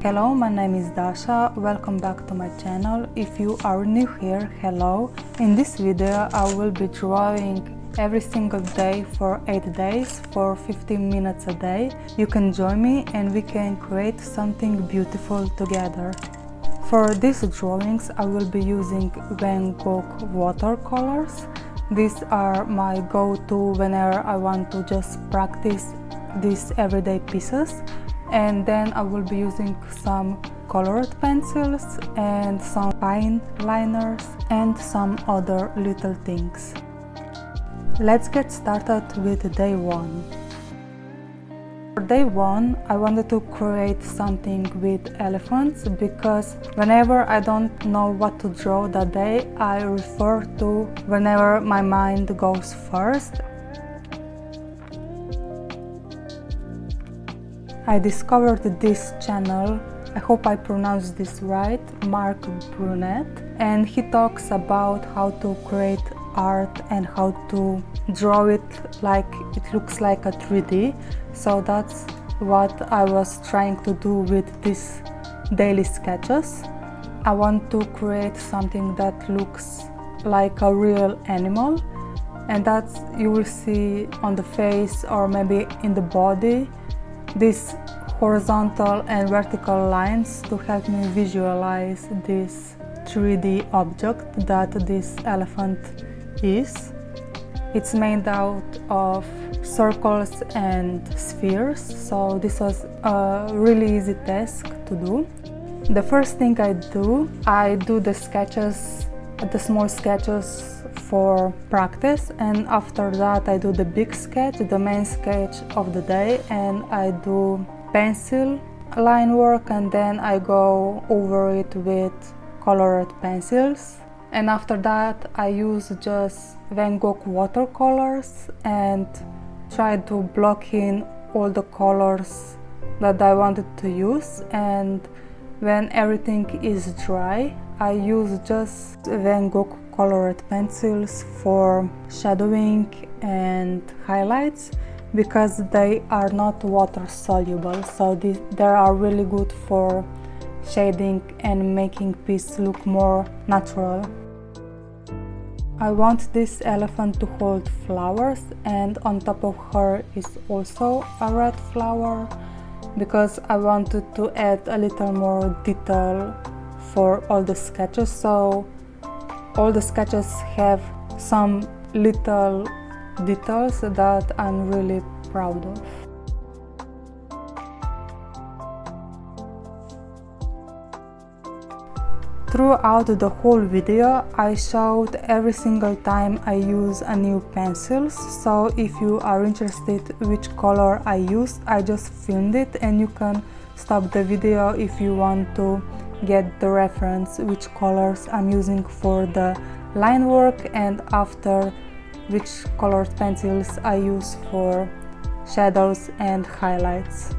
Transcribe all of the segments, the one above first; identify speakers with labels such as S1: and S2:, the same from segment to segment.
S1: Hello, my name is Dasha. Welcome back to my channel. If you are new here, hello. In this video I will be drawing every single day for 8 days for 15 minutes a day. You can join me and we can create something beautiful together. For these drawings I will be using Gogh watercolors. These are my go-to whenever I want to just practice these everyday pieces. And then I will be using some colored pencils and some fine liners and some other little things. Let's get started with day one. For day one, I wanted to create something with elephants because whenever I don't know what to draw that day, I refer to whenever my mind goes first. I discovered this channel, I hope I pronounced this right, Mark Brunet, and he talks about how to create art and how to draw it like it looks like a 3D. So that's what I was trying to do with these daily sketches. I want to create something that looks like a real animal, and that's you will see on the face or maybe in the body these horizontal and vertical lines to help me visualize this 3D object that this elephant is. It's made out of circles and spheres, so this was a really easy task to do. The first thing I do the sketches, the small sketches for practice, and after that I do the big sketch, the main sketch of the day, and I do pencil line work, and then I go over it with colored pencils. And after that I use just Gogh watercolors and try to block in all the colors that I wanted to use. And when everything is dry, I use just Gogh colored pencils for shadowing and highlights because they are not water soluble, so they are really good for shading and making piece look more natural. I want this elephant to hold flowers, and on top of her is also a red flower because I wanted to add a little more detail for all the sketches. So all the sketches have some little details that I'm really proud of. Throughout the whole video I showed every single time I use a new pencil, so if you are interested which color I used, I just filmed it and you can stop the video if you want to get the reference which colors I'm using for the line work, and after which colored pencils I use for shadows and highlights.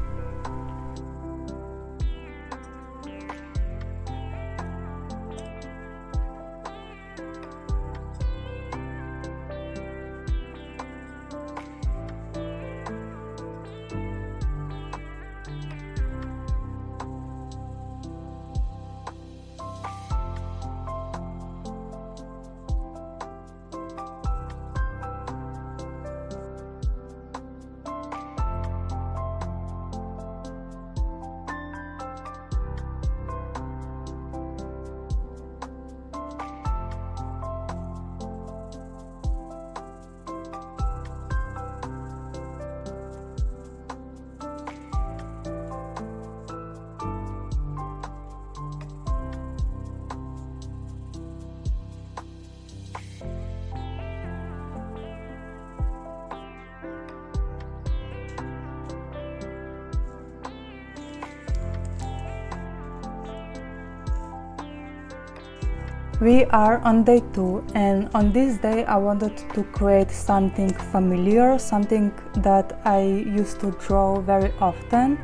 S1: We are on day 2, and on this day I wanted to create something familiar, something that I used to draw very often,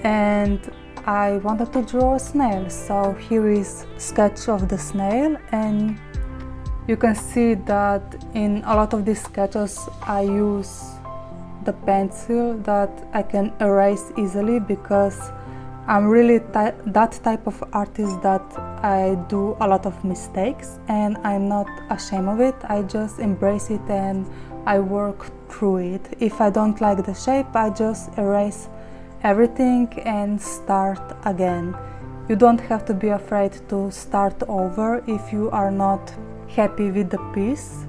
S1: and I wanted to draw a snail. So here is a sketch of the snail, and you can see that in a lot of these sketches I use the pencil that I can erase easily because I'm really that type of artist that I do a lot of mistakes, and I'm not ashamed of it. I just embrace it and I work through it. If I don't like the shape, I just erase everything and start again. You don't have to be afraid to start over if you are not happy with the piece.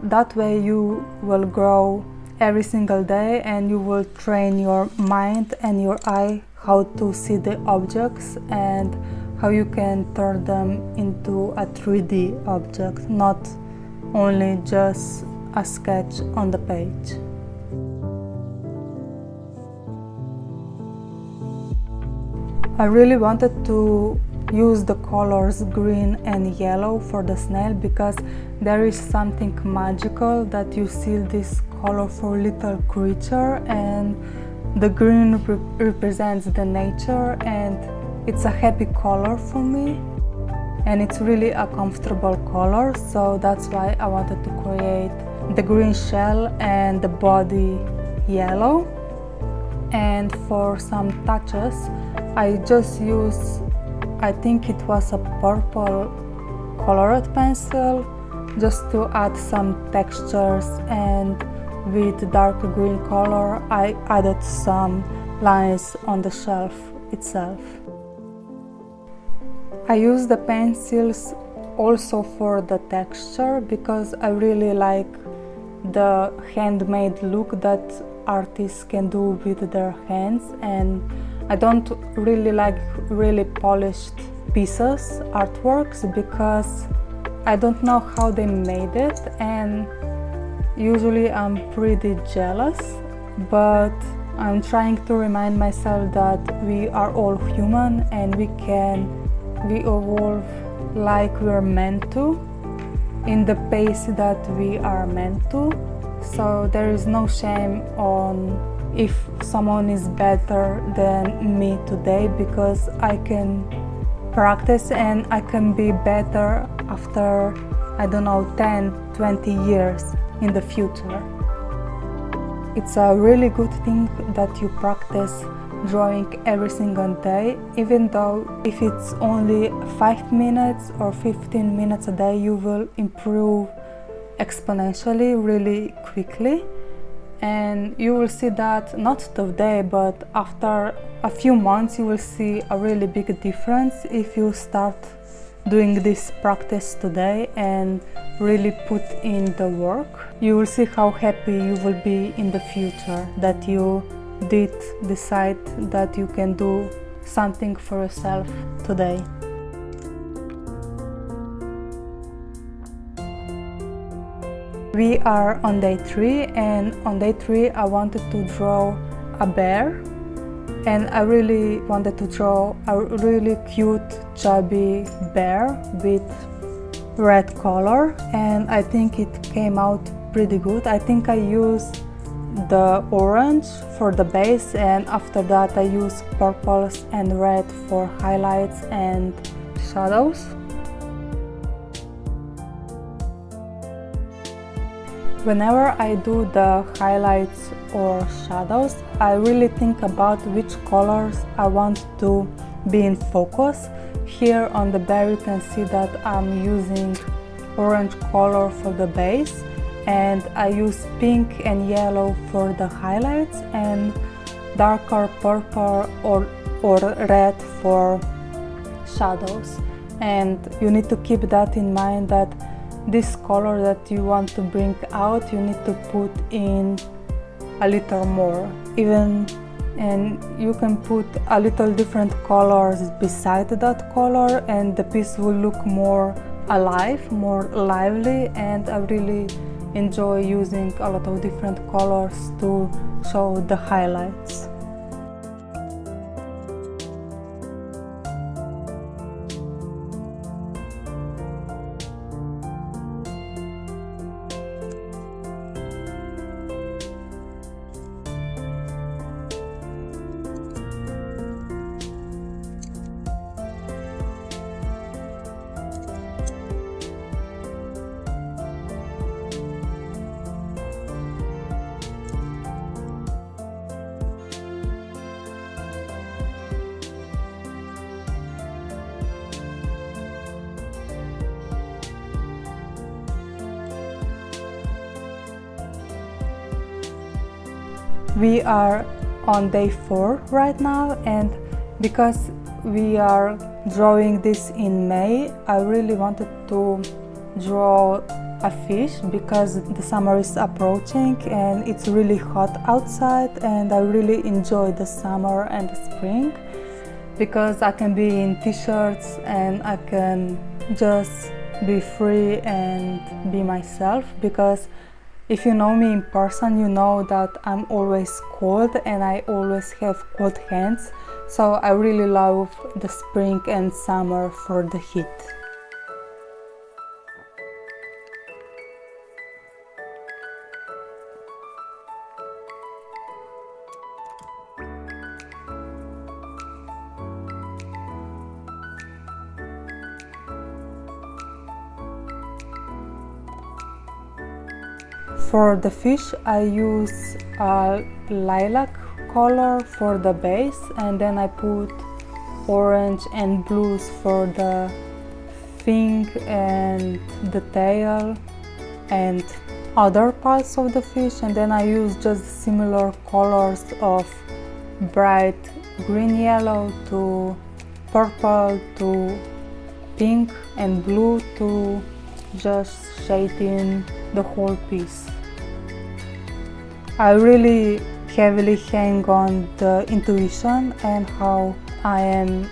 S1: That way you will grow every single day, and you will train your mind and your eye how to see the objects and how you can turn them into a 3D object, not only just a sketch on the page. I really wanted to use the colors green and yellow for the snail because there is something magical that you see this colorful little creature, and the green represents the nature, and it's a happy color for me, and it's really a comfortable color, so that's why I wanted to create the green shell and the body yellow. And for some touches I just use, I think it was a purple colored pencil, just to add some textures, and with dark green color I added some lines on the shelf itself. I use the pencils also for the texture because I really like the handmade look that artists can do with their hands, and I don't really like really polished pieces, artworks, because I don't know how they made it, and usually I'm pretty jealous, but I'm trying to remind myself that we are all human and we evolve like we're meant to, in the pace that we are meant to. So there is no shame on if someone is better than me today, because I can practice and I can be better after, I don't know, 10, 20 years in the future. It's a really good thing that you practice drawing every single day, even though if it's only 5 minutes or 15 minutes a day, you will improve exponentially really quickly, and you will see that not today but after a few months you will see a really big difference if you start doing this practice today and really put in the work. You will see how happy you will be in the future that you did decide that you can do something for yourself today. We are on day 3, and on day 3 I wanted to draw a bear, and I really wanted to draw a really cute chubby bear with red color, and I think it came out pretty good. I think I used the orange for the base, and after that I used purples and red for highlights and shadows. Whenever I do the highlights or shadows, I really think about which colors I want to be in focus. Here on the bear you can see that I'm using orange color for the base, and I use pink and yellow for the highlights, and darker purple or red for shadows. And you need to keep that in mind, that this color that you want to bring out, you need to put in a little more, and you can put a little different colors beside that color, and the piece will look more alive, more lively. And I really enjoy using a lot of different colors to show the highlights. We are on day 4 right now, and because we are drawing this in May, I really wanted to draw a fish because the summer is approaching and it's really hot outside, and I really enjoy the summer and the spring because I can be in t-shirts and I can just be free and be myself. Because if you know me in person, you know that I'm always cold and I always have cold hands, so I really love the spring and summer for the heat. For the fish, I use a lilac color for the base, and then I put orange and blues for the fin and the tail and other parts of the fish, and then I use just similar colors of bright green yellow to purple to pink and blue to just shade in the whole piece. I really heavily hang on the intuition and how I am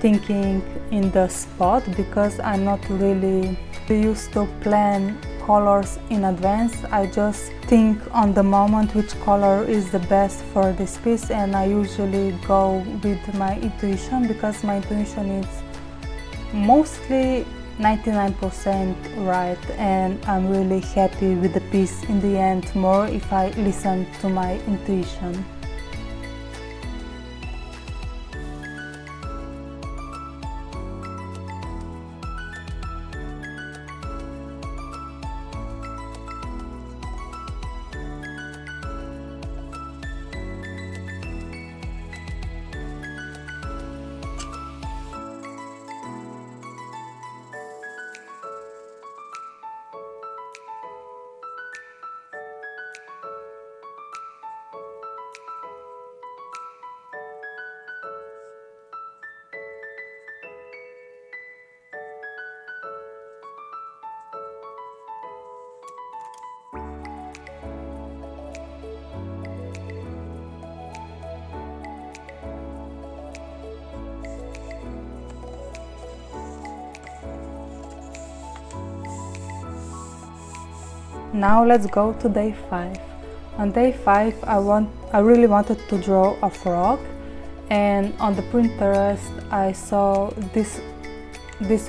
S1: thinking in the spot, because I'm not really used to plan colors in advance. I just think on the moment which color is the best for this piece, and I usually go with my intuition because my intuition is mostly 99% right, and I'm really happy with the piece in the end, more if I listen to my intuition. Now let's go to day 5. On day 5 I really wanted to draw a frog, and on the Pinterest I saw this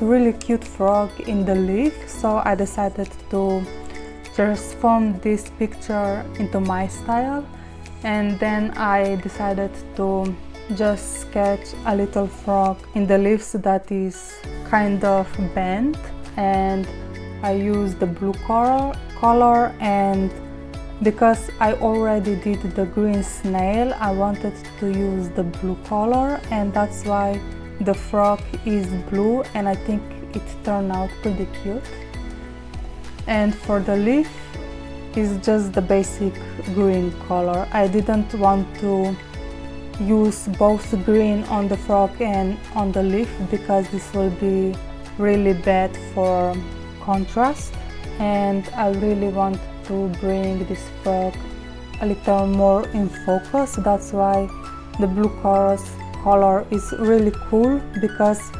S1: really cute frog in the leaf, so I decided to transform this picture into my style, and then I decided to just sketch a little frog in the leaves that is kind of bent, and I used the blue color, and because I already did the green snail, I wanted to use the blue color, and that's why the frog is blue, and I think it turned out pretty cute. And for the leaf is just the basic green color. I didn't want to use both green on the frog and on the leaf because this will be really bad for contrast, and I really want to bring this frog a little more in focus. That's why the blue color is really cool, because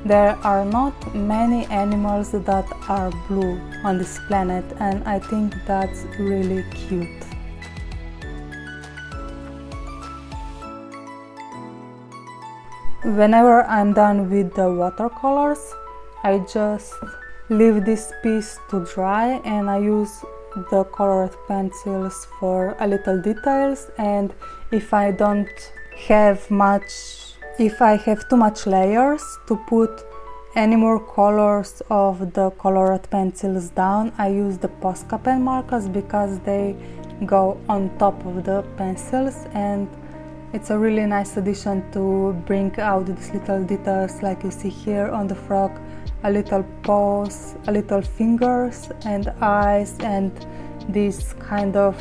S1: there are not many animals that are blue on this planet, and I think that's really cute. Whenever I'm done with the watercolors, I just leave this piece to dry, and I use the colored pencils for a little details, and if I have too much layers to put any more colors of the colored pencils down, I use the Posca Pen markers because they go on top of the pencils, and it's a really nice addition to bring out these little details like you see here on the frog. A little paws, a little fingers and eyes, and this kind of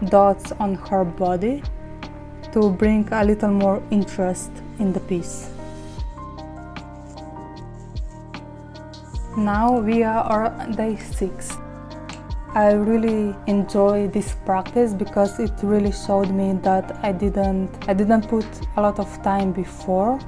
S1: dots on her body to bring a little more interest in the piece. Now we are on day 6. I really enjoy this practice because it really showed me that I didn't put a lot of time before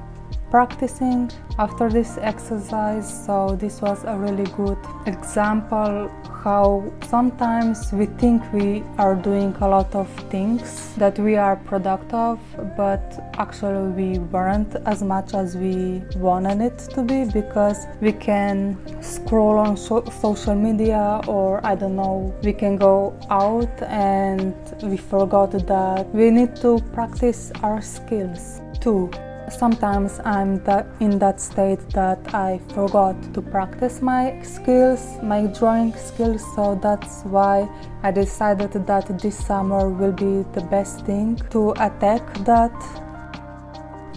S1: practicing after this exercise, so this was a really good example how sometimes we think we are doing a lot of things that we are productive, but actually we weren't as much as we wanted it to be, because we can scroll on social media, or I don't know, we can go out and we forgot that we need to practice our skills too. Sometimes I'm in that state that I forgot to practice my skills, my drawing skills, so that's why I decided that this summer will be the best thing to attack that.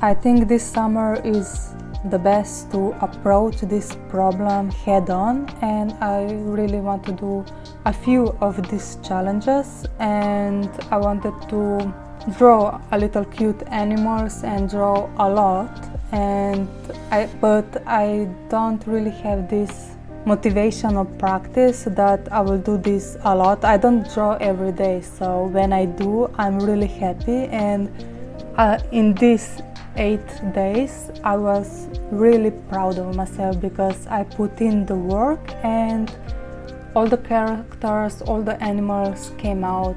S1: I think this summer is the best to approach this problem head on, and I really want to do a few of these challenges, and I wanted to draw a little cute animals and draw a lot, but I don't really have this motivation or practice that I will do this a lot. I don't draw every day, so when I do, I'm really happy. And in these 8 days I was really proud of myself because I put in the work and all the characters, all the animals came out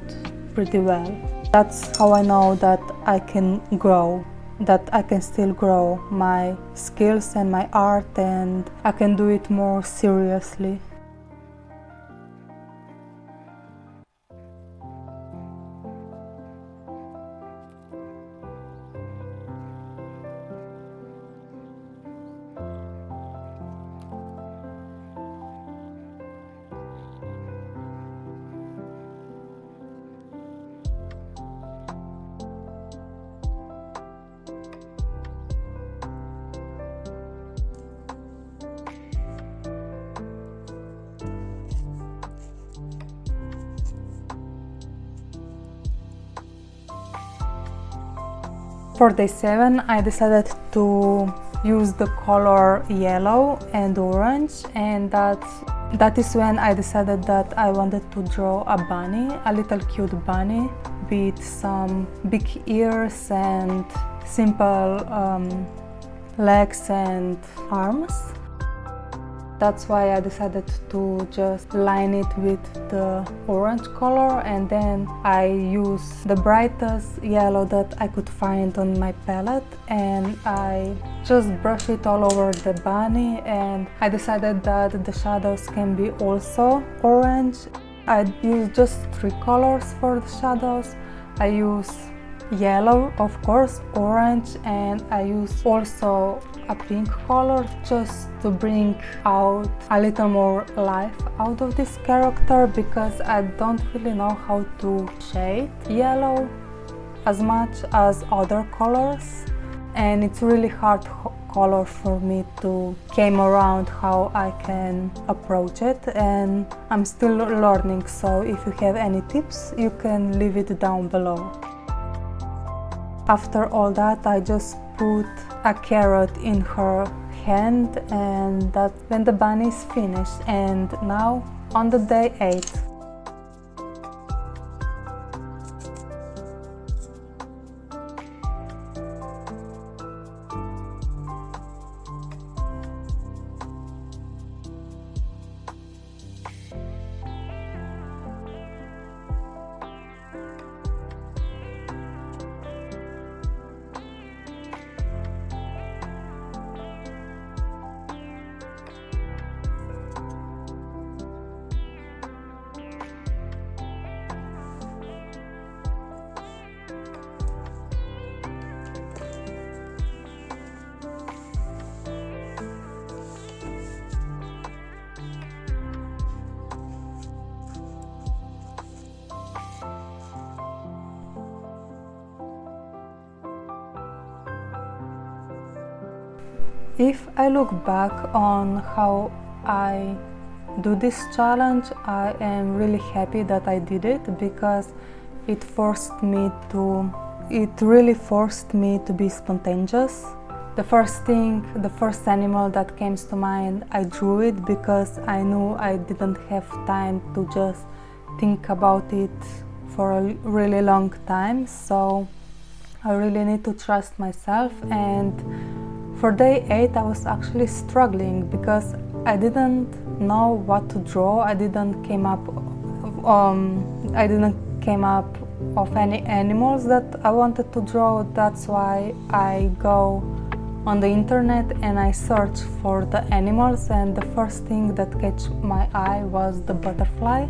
S1: pretty well. That's how I know that I can grow, that I can still grow my skills and my art, and I can do it more seriously. For day 7, I decided to use the color yellow and orange, and that is when I decided that I wanted to draw a bunny, a little cute bunny with some big ears and simple legs and arms. That's why I decided to just line it with the orange color, and then I use the brightest yellow that I could find on my palette, and I just brush it all over the bunny. And I decided that the shadows can be also orange. I use just 3 colors for the shadows. I use yellow, of course, orange, and I use also a pink color just to bring out a little more life out of this character, because I don't really know how to shade yellow as much as other colors, and it's really hard color for me to came around how I can approach it, and I'm still learning, so if you have any tips you can leave it down below. After all that, I just put a carrot in her hand, and that's when the bunny is finished. And now on the day 8. If I look back on how I do this challenge, I am really happy that I did it, because it really forced me to be spontaneous. The first animal that came to mind, I drew it because I knew I didn't have time to just think about it for a really long time, so I really need to trust myself. And for day 8 I was actually struggling because I didn't know what to draw. I didn't came up of any animals that I wanted to draw. That's why I go on the internet and I search for the animals, and the first thing that catch my eye was the butterfly.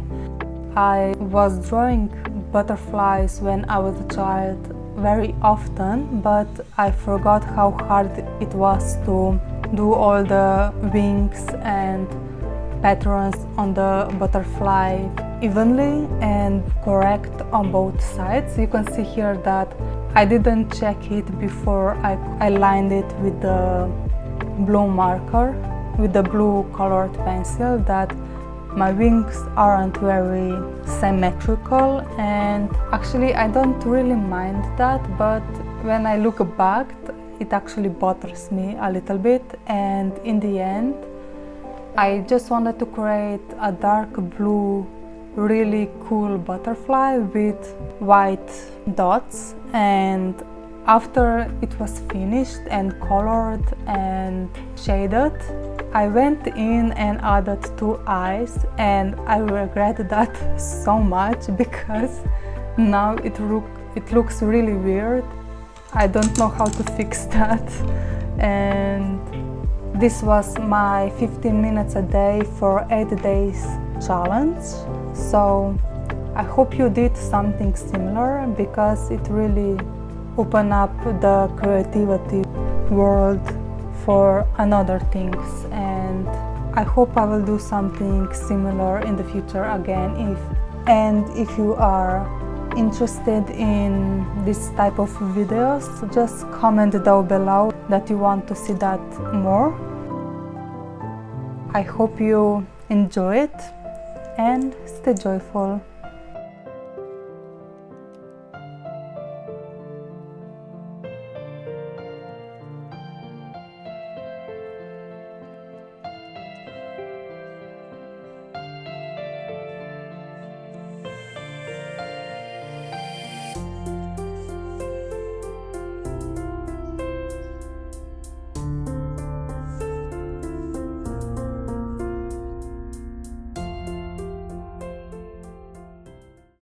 S1: I was drawing butterflies when I was a child very often, but I forgot how hard it was to do all the wings and patterns on the butterfly evenly and correct on both sides. You can see here that I didn't check it before I lined it with the blue marker, with the blue colored pencil, that my wings aren't very symmetrical, and actually I don't really mind that, but when I look back it actually bothers me a little bit. And in the end I just wanted to create a dark blue, really cool butterfly with white dots, and after it was finished and colored and shaded, I went in and added 2 eyes, and I regret that so much because now it looks really weird. I don't know how to fix that. And this was my 15 minutes a day for 8 days challenge. So I hope you did something similar, because it really opened up the creativity world for another things, and I hope I will do something similar in the future again. If you are interested in this type of videos, just comment down below that you want to see that more. I hope you enjoy it and stay joyful.